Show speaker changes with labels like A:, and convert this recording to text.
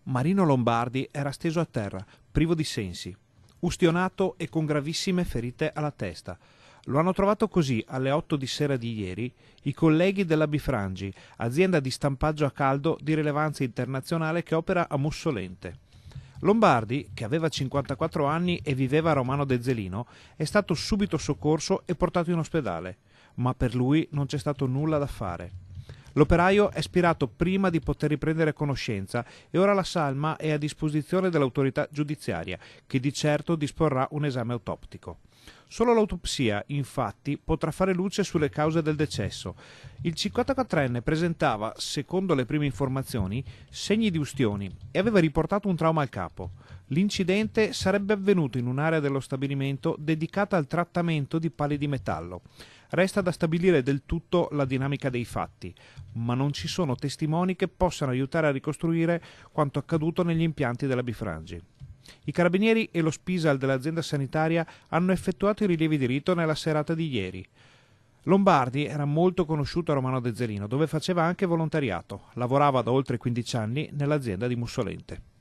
A: Marino Lombardi era steso a terra, privo di sensi, ustionato e con gravissime ferite alla testa. Lo hanno trovato così alle 8 di sera di ieri i colleghi della Bifrangi, azienda di stampaggio a caldo di rilevanza internazionale che opera a Mussolente. Lombardi, che aveva 54 anni e viveva a Romano de Zelino, è stato subito soccorso e portato in ospedale, ma per lui non c'è stato nulla da fare. L'operaio è spirato prima di poter riprendere conoscenza e ora la salma è a disposizione dell'autorità giudiziaria, che di certo disporrà un esame autoptico. Solo l'autopsia, infatti, potrà fare luce sulle cause del decesso. Il 54enne presentava, secondo le prime informazioni, segni di ustioni e aveva riportato un trauma al capo. L'incidente sarebbe avvenuto in un'area dello stabilimento dedicata al trattamento di pali di metallo. Resta da stabilire del tutto la dinamica dei fatti, ma non ci sono testimoni che possano aiutare a ricostruire quanto accaduto negli impianti della Bifrangi. I carabinieri e lo Spisal dell'azienda sanitaria hanno effettuato i rilievi di rito nella serata di ieri. Lombardi era molto conosciuto a Romano de Zelino, dove faceva anche volontariato. Lavorava da oltre 15 anni nell'azienda di Mussolente.